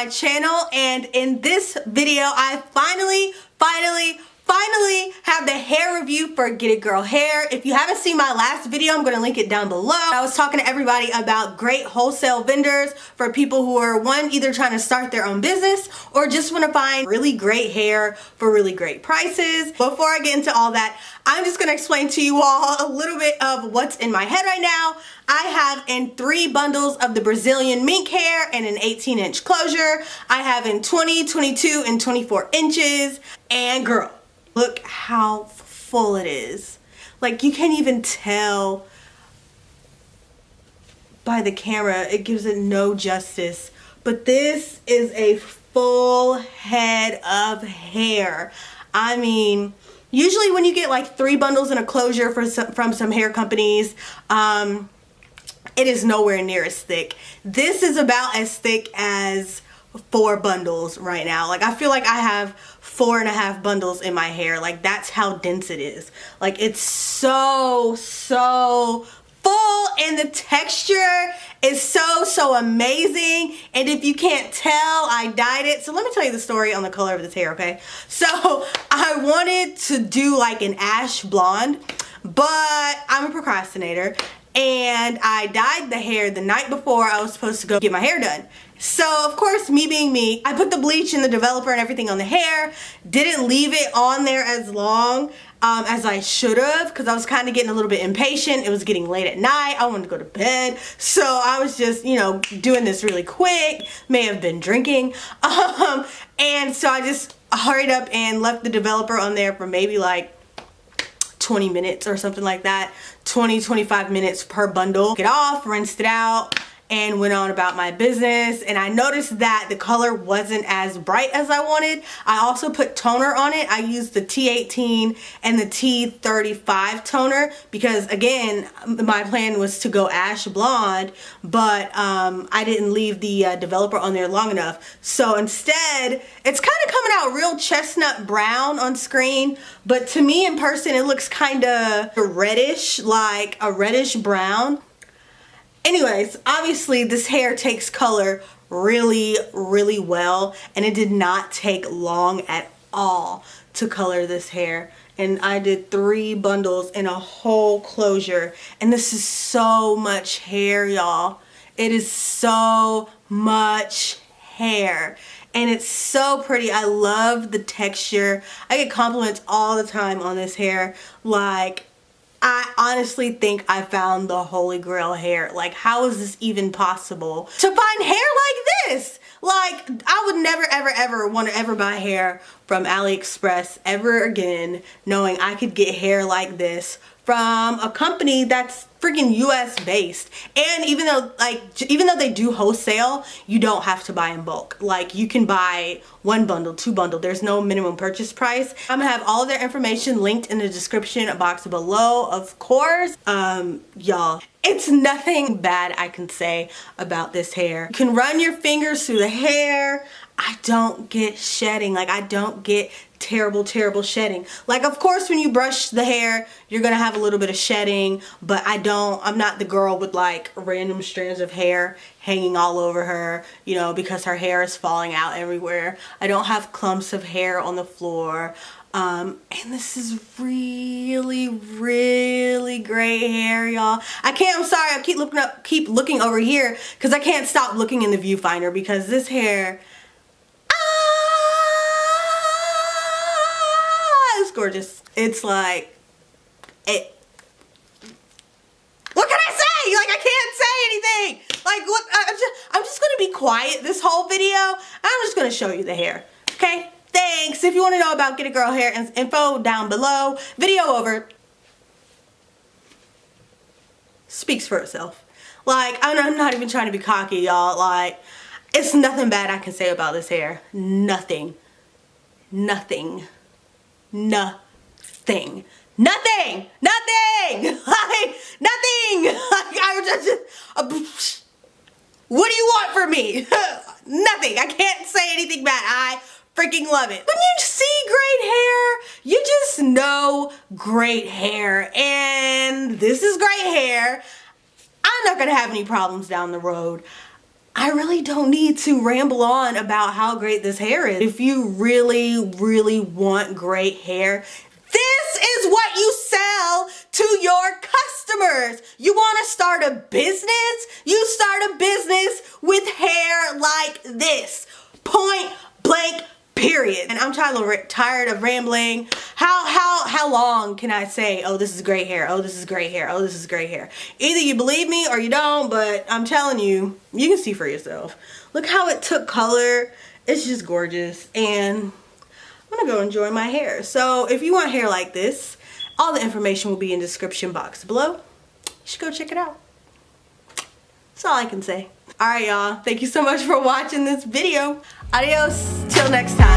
my channel, and in this video I finally have the hair review for Get It Girl Hair. If you haven't seen my last video, I'm going to link it down below. I was talking to everybody about great wholesale vendors for people who are either trying to start their own business or just want to find really great hair for really great prices. Before I get into all that, I'm just going to explain to you all a little bit of what's in my head right now. I have in 3 bundles of the Brazilian mink hair and an 18-inch closure. I have in 20, 22, and 24 inches. And girl, look how full it is. Like, you can't even tell by the camera. It gives it no justice. But this is a full head of hair. I mean, usually when you get like 3 bundles in a closure from some hair companies, it is nowhere near as thick. This is about as thick as 4 bundles right now. Like, I feel like I have 4.5 bundles in my hair. Like, that's how dense it is. Like, it's so full, and the texture is so amazing. And if you can't tell, I dyed it. So let me tell you the story on the color of this hair, okay? So I wanted to do like an ash blonde, but I'm a procrastinator, and I dyed the hair the night before I was supposed to go get my hair done. So of course, me being me, I put the bleach and the developer and everything on the hair, didn't leave it on there as long as I should have, because I was kind of getting a little bit impatient. It was getting late at night. I wanted to go to bed. So I was just, you know, doing this really quick. May have been drinking. And so I just hurried up and left the developer on there for maybe like 20 minutes or something like that. 20-25 minutes per bundle. Get off, rinsed it out, and went on about my business. And I noticed that the color wasn't as bright as I wanted. I also put toner on it. I used the T18 and the T35 toner because, again, my plan was to go ash blonde, but I didn't leave the developer on there long enough. So instead, it's kind of coming out real chestnut brown on screen, but to me in person it looks kind of reddish, like a reddish brown. Anyways, obviously this hair takes color really well, and it did not take long at all to color this hair. And I did 3 bundles in a whole closure, and this is so much hair, y'all. It is so much hair, and it's so pretty. I love the texture. I get compliments all the time on this hair. Like, I honestly think I found the holy grail hair. Like, how is this even possible to find hair like this? Like, I would never ever want to ever buy hair from AliExpress ever again, knowing I could get hair like this from a company that's freaking US based. And even though they do wholesale, you don't have to buy in bulk. Like, you can buy 1 bundle, 2 bundle. There's no minimum purchase price. I'm gonna have all of their information linked in the description box below, of course. Y'all, it's nothing bad I can say about this hair. You can run your fingers through the hair. I don't get shedding. Like, I don't get terrible shedding. Like, of course, when you brush the hair, you're gonna have a little bit of shedding, but I'm not the girl with like random strands of hair hanging all over her, you know, because her hair is falling out everywhere. I don't have clumps of hair on the floor. And this is really great hair, y'all. I'm sorry, I keep looking over here because I can't stop looking in the viewfinder because this hair, it's gorgeous. It's like, what can I say? Like, I can't say anything. Like, what? I'm just gonna be quiet this whole video. I'm just gonna show you the hair, okay? Thanks. If you want to know about Get It Girl Hair info, down below. Video over. Speaks for itself. Like, I'm not even trying to be cocky, y'all. Like, it's nothing bad I can say about this hair. Nothing. Like, what do you want from me? Nothing. I can't say anything bad. I freaking love it. When you see great hair, you just know great hair, and this is great hair. I'm not gonna have any problems down the road. I really don't need to ramble on about how great this hair is. If you really, really want great hair, this is what you sell to your customers. You want to start a business? You start a business with hair like this. Point blank, period. And I'm tired of rambling. How long can I say, oh, this is great hair, oh, this is great hair, oh, this is great hair? Either you believe me or you don't, but I'm telling you, you can see for yourself. Look how it took color. It's just gorgeous. And I'm gonna go enjoy my hair. So if you want hair like this, all the information will be in the description box below. You should go check it out. That's all I can say. Alright y'all, thank you so much for watching this video. Adios, till next time.